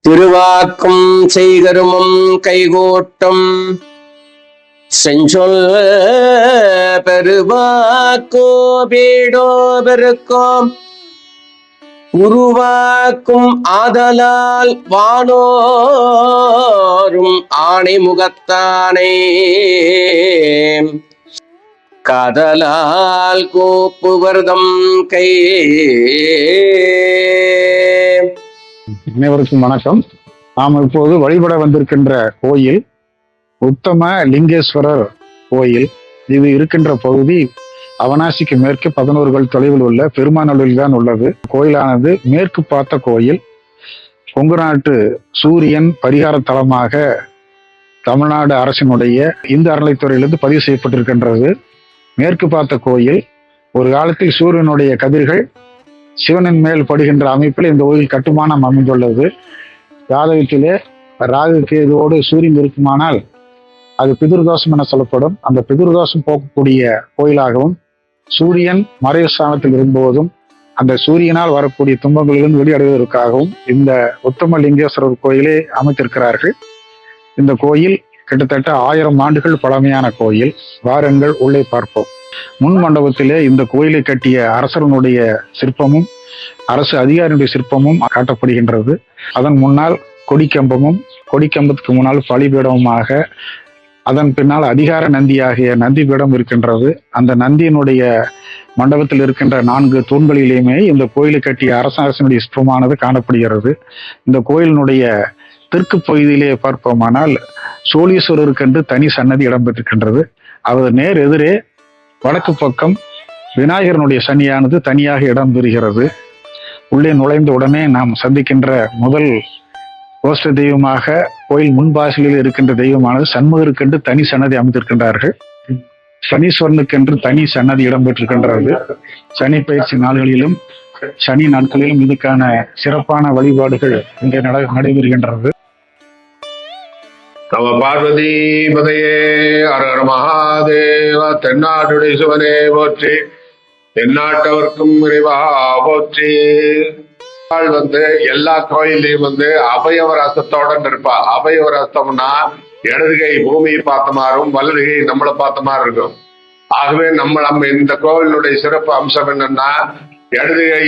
திருவாக்கும் செய்கருமம் கைகோட்டம் செஞ்சொல் பெருவாக்கோ பேடோ பெருக்கோம் உருவாக்கும் ஆதலால் வானோரும் ஆணை முகத்தானே காதலால் கோப்புவர்தம் கை. அனைவருக்கும் வணக்கம். நாம் இப்போது வழிபட வந்திருக்கின்ற கோயில் உத்தம லிங்கேஸ்வரர் கோயில். இது இருக்கின்ற பகுதி அவனாசிக்கு மேற்கு 11 கல் தொலைவில் உள்ள பெருமாநல்லூரில் தான் உள்ளது. கோயிலானது மேற்கு பார்த்த கோயில். கொங்கு நாட்டு சூரியன் பரிகார தலமாக தமிழ்நாடு அரசினுடைய இந்து அறநிலைத்துறையிலிருந்து பதிவு செய்யப்பட்டிருக்கின்றது. மேற்கு பார்த்த கோயில். ஒரு காலத்தில் சூரியனுடைய கதிர்கள் சிவனின் மேல் படுகின்ற அமைப்பில் இந்த கோயில் கட்டுமானம் அமைந்துள்ளது. ஜாதகத்திலே ராகு கேதுவோடு சூரியன் இருக்குமானால் அது பிதுர்தோஷம் என சொல்லப்படும். அந்த பிதுர்தோஷம் போக்கக்கூடிய கோயிலாகவும், சூரியன் மறைவு ஸ்தானத்தில் இருந்தபோதும் அந்த சூரியனால் வரக்கூடிய துன்பங்களிலிருந்து வெளியடைவதற்காகவும் இந்த உத்தம லிங்கேஸ்வரர் கோயிலை அமைத்திருக்கிறார்கள். இந்த கோயில் கிட்டத்தட்ட 1000 ஆண்டுகள் பழமையான கோயில். வாருங்கள் உள்ளே பார்ப்போம். முன் மண்டபத்திலே இந்த கோயிலை கட்டிய அரசனுடைய சிற்பமும் அரசு அதிகாரியுடைய சிற்பமும் காட்டப்படுகின்றது. அதன் முன்னால் கொடிக்கம்பமும், கொடிக்கம்பத்துக்கு முன்னால் பலிபீடமுமாக, அதன் பின்னால் அதிகார நந்தியாகிய நந்தி பீடம் இருக்கின்றது. அந்த நந்தியினுடைய மண்டபத்தில் இருக்கின்ற 4 தூண்களிலேயுமே இந்த கோயிலை கட்டிய அரசனுடைய சிற்பமானது காணப்படுகிறது. இந்த கோயிலினுடைய தெற்கு பகுதியிலே பார்ப்போமானால் சோழீஸ்வரருக்கென்று தனி சன்னதி இடம்பெற்றிருக்கின்றது. அவர் நேர் எதிரே வடக்கு பக்கம் விநாயகரனுடைய சன்னியானது தனியாக இடம்பெறுகிறது. உள்ளே நுழைந்த உடனே நாம் சந்திக்கின்ற முதல் கோஷ்ட தெய்வமாக கோயில் முன்பாசிலில் இருக்கின்ற தெய்வமானது சண்முகருக்கென்று தனி சன்னதி அமைத்திருக்கின்றார்கள். சனீஸ்வரனுக்கென்று தனி சன்னதி இடம்பெற்றிருக்கின்றது. சனி பயிற்சி நாள்களிலும் சனி நாட்களிலும் இதுக்கான சிறப்பான வழிபாடுகள் இங்கே நடைபெறுகின்றது. நம பார்வதி பதையே ஹர மகாதேவ. தென்னாட்டுடைய சிவனே போற்றி, தென்னாட்டவர்க்கும் இறைவா போற்றி. எல்லா கோயிலையும் அபயவரசத்தோட இருப்பா. அபயவரசம்னா இடதுகை பூமியை பார்த்த மாறும், வலதுகை நம்மளை பார்த்த மாதிரி இருக்கும். ஆகவே நம்ம இந்த கோவிலுடைய சிறப்பு அம்சம் என்னன்னா, இடதுகை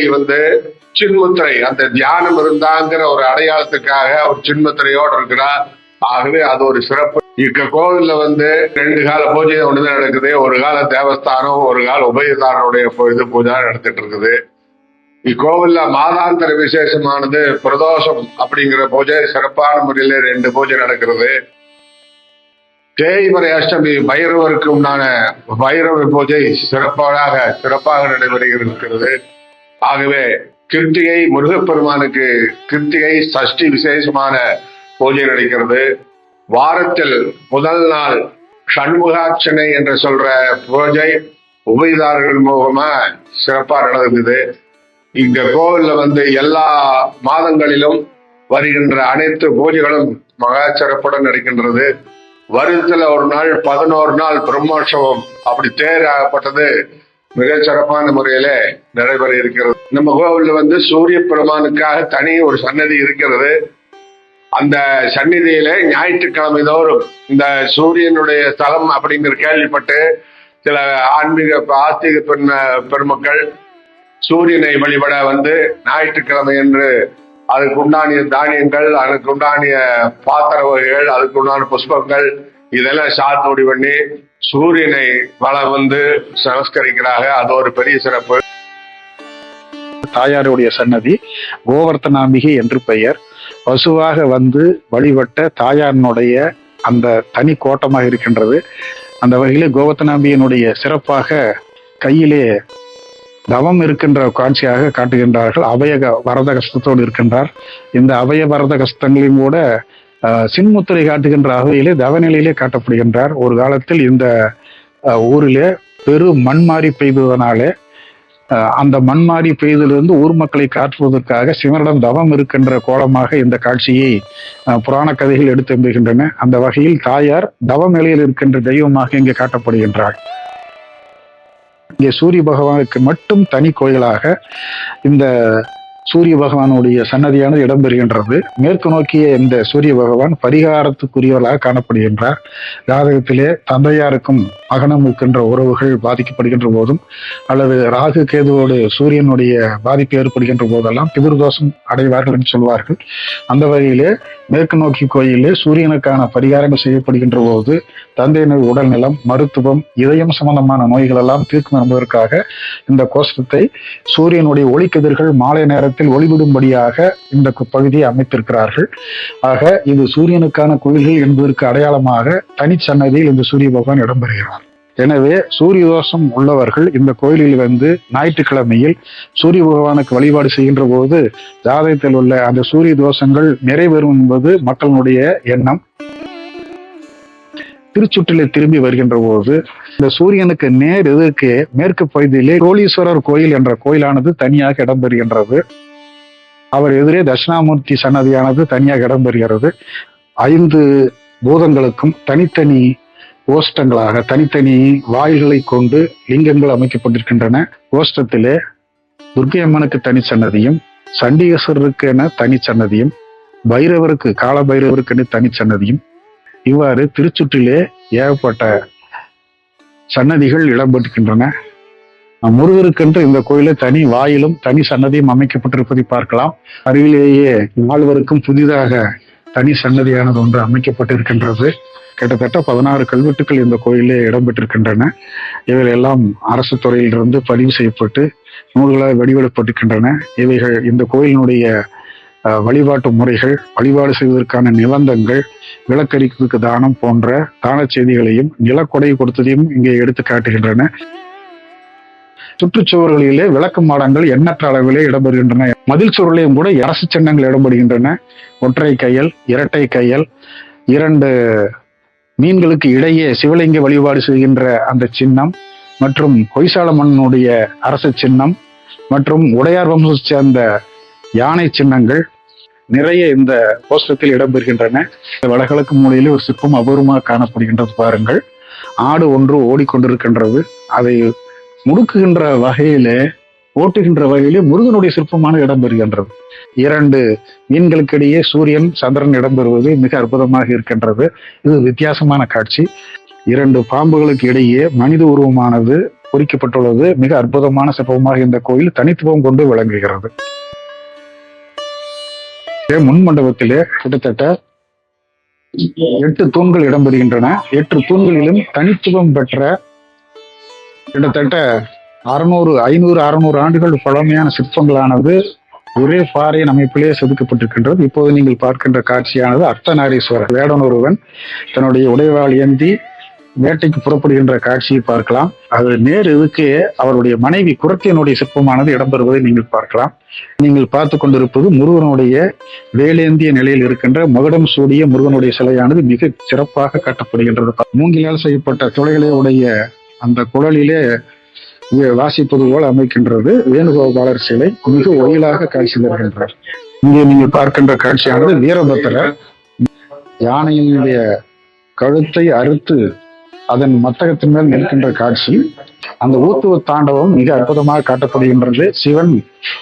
சின்முத்திரை, அந்த தியானம் இருந்தாங்கிற ஒரு அடையாளத்துக்காக ஒரு சின்முத்திரையோடு இருக்கிறார். ஆகவே அது ஒரு சிறப்பு. இங்க கோவில்ல 2 கால பூஜை ஒண்ணுதான் நடக்குது. ஒரு கால தேவஸ்தானம், ஒரு கால உபயதாரனுடைய பூஜை நடத்திட்டு இருக்குது. இக்கோவில்ல மாதாந்திர விசேஷமானது பிரதோஷம் அப்படிங்கிற பூஜை சிறப்பான முறையில 2 பூஜை நடக்கிறது. தேய்மறை அஷ்டமி பைரவருக்கு உண்டான பைரவ பூஜை சிறப்பாக நடைபெறுகிறது. ஆகவே கிருத்திகை முருகப்பெருமானுக்கு கிருத்திகை சஷ்டி விசேஷமான பூஜை நடக்கிறது. வாரத்தில் முதல் நாள் சண்முகார்ச்சனை என்று சொல்ற பூஜை உபயதாரர்கள் மூலமா சிறப்பா நடக்குது. இங்க கோவில்ல எல்லா மாதங்களிலும் வருகின்ற அனைத்து பூஜைகளும் மகா சிறப்புடன் நடக்கின்றது. வருடத்துல ஒரு நாள் 11 நாள் பிரம்மோற்சவம் அப்படி தேர்ப்பட்டது மிக சிறப்பான முறையில நடைபெற இருக்கிறது. நம்ம கோவில்ல சூரிய பெருமானுக்காக தனி ஒரு சன்னதி இருக்கிறது. அந்த சந்நிதியில ஞாயிற்றுக்கிழமை தோறும் இந்த சூரியனுடைய ஸ்தலம் அப்படிங்கிற கேள்விப்பட்டு சில ஆஸ்திக பெருமக்கள் சூரியனை வழிபட ஞாயிற்றுக்கிழமை என்று அதுக்கு உண்டானிய தானியங்கள், அதுக்கு உண்டானிய பாத்திர வகைகள், அதுக்கு உண்டான புஷ்பங்கள் இதெல்லாம் சாத்துடி பண்ணி சூரியனை நமஸ்கரிக்கிறாங்க. அது ஒரு பெரிய சிறப்பு. தாயாருடைய சன்னதி கோவர்த்தனாம்பிகை என்று பெயர். பசுவாக வழிபட்ட தாயாரினுடைய அந்த தனி கோட்டமாக இருக்கின்றது. அந்த வகையிலே கோவர்த்தனாம்பியினுடைய சிறப்பாக கையிலே தவம் இருக்கின்ற காட்சியாக காட்டுகின்றார்கள். அபய வரத கஷ்டத்தோடு இருக்கின்றார். இந்த அபய வரத கஷ்டங்களையும் கூட சின்முத்திரை காட்டுகின்ற வகையிலே தவநிலையிலே காட்டப்படுகின்றார். ஒரு காலத்தில் இந்த ஊரிலே பெரும் மண்மாரி பெய்ததனாலே அந்த மண்மாரி பெய்திலிருந்து ஊர் மக்களை காற்றுவதற்காக சிவனிடம் தவம் இருக்கின்ற கோலமாக இந்த காட்சியை புராண கதைகள் எடுத்தெம்புகின்றன. அந்த வகையில் தாயார் தவ நிலையில் இருக்கின்ற தெய்வமாக இங்கே காட்டப்படுகின்றார். இங்கே சூரிய பகவானுக்கு மட்டும் தனி கோயிலாக இந்த சூரிய பகவானுடைய சன்னதியானது இடம்பெறுகின்றது. மேற்கு நோக்கிய இந்த சூரிய பகவான் பரிகாரத்துக்குரியவர்களாக காணப்படுகின்றார். ஜாதகத்திலே தந்தையாருக்கும் மகனும் இருக்கின்ற உறவுகள் பாதிக்கப்படுகின்ற போதும் அல்லது ராகு கேதுவோடு சூரியனுடைய பாதிப்பு ஏற்படுகின்ற போதெல்லாம் பிதிர்தோஷம் அடைவார்கள் என்று சொல்வார்கள். அந்த வகையிலே மேற்கு நோக்கி கோயிலே சூரியனுக்கான பரிகாரங்கள் செய்யப்படுகின்ற போது தந்தையினர் உடல்நலம், மருத்துவம், இதயம் சம்பந்தமான நோய்கள் எல்லாம் தீர்க்கும் என்பதற்காக இந்த கோஷ்டத்தை சூரியனுடைய ஒளிக்கதிர்கள் மாலை நேரத்தில் ஒளிவிடும்படியாக இந்த பகுதியை அமைத்திருக்கிறார்கள். ஆக இது சூரியனுக்கான கோயில்கள் என்பதற்கு அடையாளமாக தனிச்சன்னதியில் இந்த சூரிய பகவான் இடம்பெறுகிறார். எனவே சூரிய தோஷம் உள்ளவர்கள் இந்த கோயிலில் வந்து ஞாயிற்றுக்கிழமையில் சூரிய பகவானுக்கு வழிபாடு செய்கின்ற போது ஜாதகத்தில் உள்ள அந்த சூரிய தோஷங்கள் நிறைவேறும் என்பது மக்களுடைய எண்ணம். திருச்சுற்றிலே திரும்பி வருகின்ற போது இந்த சூரியனுக்கு நேர் எதிர்க்கு மேற்கு பகுதியிலே கோலீஸ்வரர் கோயில் என்ற கோயிலானது தனியாக இடம்பெறுகின்றது. அவர் எதிரே தட்சிணாமூர்த்தி சன்னதியானது தனியாக இடம்பெறுகிறது. 5 பூதங்களுக்கும் தனித்தனி கோஷ்டங்களாக தனித்தனி வாயில்களை கொண்டு லிங்கங்கள் அமைக்கப்பட்டிருக்கின்றன. கோஷ்டத்திலே துர்க்கை அம்மனுக்கு தனி சன்னதியும், சண்டிகேஸ்வரருக்கு என தனி சன்னதியும், பைரவருக்கு கால பைரவருக்கு என தனி சன்னதியும், இவ்வாறு திருச்சுற்றிலே ஏகப்பட்ட சன்னதிகள் இடம்பெற்றிருக்கின்றன. முருகருக்கென்று இந்த கோயில தனி வாயிலும் தனி சன்னதியும் அமைக்கப்பட்டிருப்பதை பார்க்கலாம். அருகிலேயே 4 புதிதாக தனி சன்னதியானது ஒன்று அமைக்கப்பட்டிருக்கின்றது. கிட்டத்தட்ட 16 கல்வெட்டுக்கள் இந்த கோயிலே இடம்பெற்றிருக்கின்றன. இவைகள் எல்லாம் அரசு துறையிலிருந்து பதிவு செய்யப்பட்டு நூல்களால் வெளியிடப்பட்டிருக்கின்றன. இவைகள் இந்த கோயிலினுடைய வழிபாட்டு முறைகள், வழிபாடு செய்வதற்கான நிபந்தங்கள், விளக்கரிக்கு தானம் போன்ற தான செய்திகளையும் நிலக்கொடை கொடுத்ததையும் இங்கே எடுத்து காட்டுகின்றன. சுற்றுச்சுவர்களிலே விளக்கு மாடங்கள் எண்ணற்ற அளவிலே இடம்பெறுகின்றன. மதில் சுவரிலேயும் கூட அரசு சின்னங்கள் இடம்பெறுகின்றன. ஒற்றை கையல், இரட்டை கையல், 2 மீன்களுக்கு இடையே சிவலிங்க வழிபாடு செய்கின்ற அந்த சின்னம் மற்றும் ஹொய்சால மன்னனுடைய அரசு சின்னம் மற்றும் உடையார் வம்சத்தை சேர்ந்த யானை சின்னங்கள் நிறைய இந்த கோஷ்டத்தில் இடம்பெறுகின்றன. வடகிழக்கு மூலையிலே ஒரு சிற்பம் அபூர்வமாக காணப்படுகின்றது. பாருங்கள், ஆடு ஒன்று ஓடிக்கொண்டிருக்கின்றது. அதை முடுக்குகின்ற வகையிலே, ஓட்டுகின்ற வகையிலே முருகனுடைய சிற்பமான இடம்பெறுகின்றது. 2 மீன்களுக்கிடையே சூரியன், சந்திரன் இடம்பெறுவது மிக அற்புதமாக இருக்கின்றது. இது வித்தியாசமான காட்சி. 2 பாம்புகளுக்கு இடையே மனித உருவமானது பொறிக்கப்பட்டுள்ளது. மிக அற்புதமான சிற்பமாக இந்த கோயில் தனித்துவம் கொண்டு விளங்குகிறது. முன் மண்டபத்திலே கிட்டத்தட்ட 8 தூண்கள் இடம்பெறுகின்றன. 8 தூண்களிலும் தனித்துவம் பெற்ற கிட்டத்தட்ட 500-600 ஆண்டுகள் பழமையான சிற்பங்களானது ஒரே பாறையின் அமைப்பிலே செதுக்கப்பட்டிருக்கின்றது. இப்போது நீங்கள் பார்க்கின்ற காட்சியானது அர்த்தநாரீஸ்வரர் வேடன் ஒருவன் தன்னுடைய உடைவாள் ஏந்தி வேட்டைக்கு புறப்படுகின்ற காட்சியை பார்க்கலாம். அது நேர் எதுக்கே அவருடைய மனைவி குரத்தியனுடைய சிற்பமானது இடம்பெறுவதை நீங்கள் பார்க்கலாம். நீங்கள் பார்த்து கொண்டிருப்பது முருகனுடைய வேலேந்திய நிலையில் இருக்கின்ற மகுடம் சூடிய முருகனுடைய சிலையானது மிக சிறப்பாக காட்டப்படுகின்றது. மூங்கிலால் செய்யப்பட்ட துளைகளை உடைய அந்த குழலிலே வாசிப்பது போல அமைக்கின்றது. வேணுகோபாலர் சிலை மிக ஒயிலாக காட்சி தருகின்றார். இங்கே நீங்கள் பார்க்கின்ற காட்சியானது வீரபத்திரர் யானையினுடைய கழுத்தை அறுத்து அதன் மத்தகத்தின் மேல் நிற்கின்ற காட்சி. அந்த ஊத்துவ தாண்டவம் மிக அற்புதமாக காட்டப்படுகின்றது. சிவன்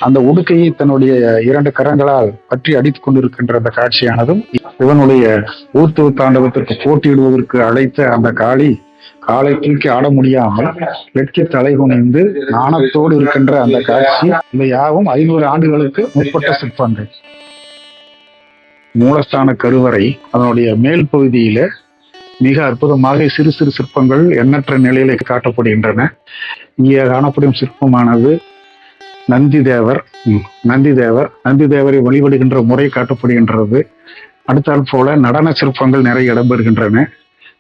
அந்த உடுக்கையை தன்னுடைய 2 கரங்களால் பற்றி அடித்துக் கொண்டிருக்கின்ற அந்த காட்சியானதும், சிவனுடைய ஊத்துவ தாண்டவத்திற்கு போட்டியிடுவதற்கு அழைத்த அந்த காலை தூக்கி ஆட முடியாமல் வெட்கி தலை குனிந்து நாணத்தோடு இருக்கின்ற அந்த காட்சி. இவை யாவும் 500 ஆண்டுகளுக்கு முற்பட்ட சிற்பங்கள். மூலஸ்தான கருவறை அதனுடைய மேல் பகுதியில மிக அற்புதமாக சிறு சிறு சிற்பங்கள் எண்ணற்ற நிலையில காட்டப்படுகின்றன. இங்கே காணப்படும் சிற்பமானது நந்திதேவரை வழிபடுகின்ற முறை காட்டப்படுகின்றது. அடுத்தால் போல நடன சிற்பங்கள் நிறைய இடம்பெறுகின்றன.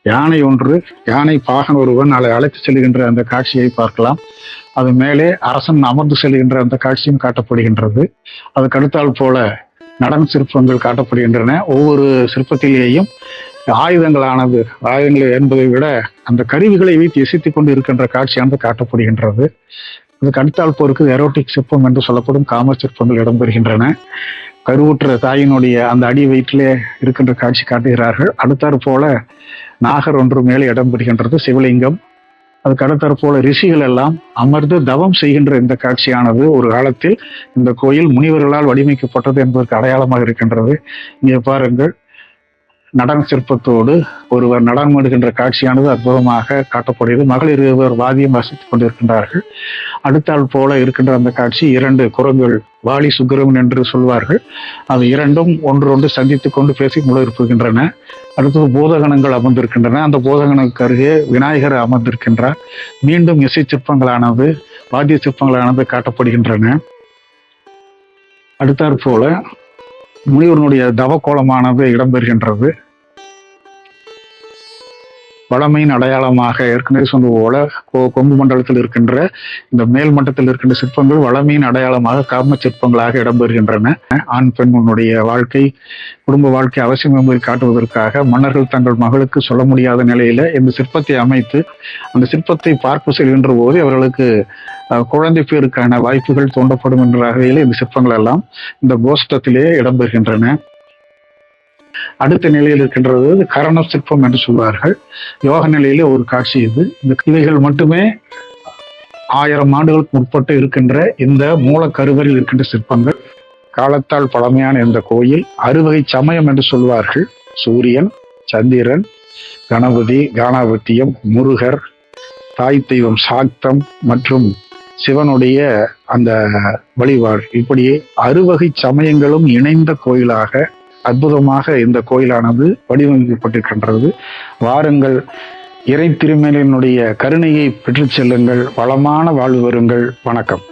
யானை பாகன் ஒருவன் அழைத்து செல்கின்ற அந்த காட்சியை பார்க்கலாம். அது மேலே அரசன் அமர்ந்து செல்கின்ற அந்த காட்சியும் காட்டப்படுகின்றது. அதுக்கு அடுத்தால் போல நடன சிற்பங்கள் காட்டப்படுகின்றன. ஒவ்வொரு சிற்பத்திலேயும் ஆயுதங்கள் என்பதை விட அந்த கருவிகளை வைத்து இசைத்துக் கொண்டு இருக்கின்ற காட்சியானது காட்டப்படுகின்றது. அதுக்கு அடுத்தால் போருக்கு எரோட்டிக் சிற்பம் என்று சொல்லப்படும் காம சிற்பங்கள் இடம்பெறுகின்றன. கருவுற்ற தாயினுடைய அந்த அடி வயிற்றிலே இருக்கின்ற காட்சி காட்டுகிறார்கள். அடுத்தாற் போல நாகர் ஒன்று மேலே இடம்பெறுகின்றது. சிவலிங்கம் அதுக்கு அடுத்தாற்போல ரிஷிகள் எல்லாம் அமர்ந்து தவம் செய்கின்ற இந்த காட்சியானது ஒரு காலத்தில் இந்த கோயில் முனிவர்களால் வடிவமைக்கப்பட்டது என்பதற்கு அடையாளமாக இருக்கின்றது. இங்கே பாருங்கள், நடன சிற்பத்தோடு ஒருவர் நடனமிடுகின்ற காட்சியானது அற்புதமாக காட்டப்படுகிறது. மகளிர் இருவர் வாதியம் வாசித்துக் கொண்டிருக்கின்றார்கள். அடுத்தால் போல இருக்கின்ற அந்த காட்சி 2 குரங்குகள், வாலி சுக்கிரவன் என்று சொல்வார்கள், அது இரண்டும் ஒன்றொன்று சந்தித்துக் கொண்டு பேசி முழுகின்றன. அடுத்தது பூதகணங்கள் அமர்ந்திருக்கின்றன. அந்த பூதகணங்களுக்கு அருகே விநாயகர் அமர்ந்திருக்கின்றார். மீண்டும் இசை சிற்பங்களானது, வாத்திய சிற்பங்களானது காட்டப்படுகின்றன. அடுத்தாற் போல முனிவனுடைய தவக்கோலமானது இடம்பெறுகின்றது. வளமையின் அடையாளமாக ஏற்கனவே சொன்னது போல கொங்கு மண்டலத்தில் இருக்கின்ற இந்த மேல் மட்டத்தில் இருக்கின்ற சிற்பங்கள் வளமையின் அடையாளமாக காம சிற்பங்களாக இடம்பெறுகின்றன. ஆண் பெண்ணுடைய வாழ்க்கை, குடும்ப வாழ்க்கை அவசியம் என்பதை காட்டுவதற்காக மன்னர்கள் தங்கள் மகளுக்கு சொல்ல முடியாத நிலையில இந்த சிற்பத்தை அமைத்து அந்த சிற்பத்தை பார்க்க செல்கின்ற போது அவர்களுக்கு குழந்தை பேருக்கான வாய்ப்புகள் தோண்டப்படும் என்ற வகையில் இந்த சிற்பங்கள் எல்லாம் இந்த கோஷ்டத்திலே இடம்பெறுகின்றன. அடுத்த நிலையில் இருக்கின்றது கரண சிற்பம் என்று சொல்வார்கள். யோக நிலையிலே ஒரு காட்சி இது. இந்த இவைகள் மட்டுமே 1000 ஆண்டுகளுக்கு முற்பட்டு இருக்கின்ற இந்த மூலக்கருவறையில் இருக்கின்ற சிற்பங்கள். காலத்தால் பழமையான இந்த கோயில் அறுவகை சமயம் என்று சொல்வார்கள். சூரியன், சந்திரன், கணபதி, கானாபத்தியம், முருகர், தாய் தெய்வம் சாக்தம் மற்றும் சிவனுடைய அந்த வழிபாடு, இப்படி அறுவகை சமயங்களும் இணைந்த கோயிலாக அற்புதமாக இந்த கோயிலானது வடிவமைக்கப்பட்டிருக்கின்றது. வாருங்கள், இறை திருமேனியினுடைய கருணையை பெற்றுச் செல்லுங்கள், வளமான வாழ்வு வருங்கள். வணக்கம்.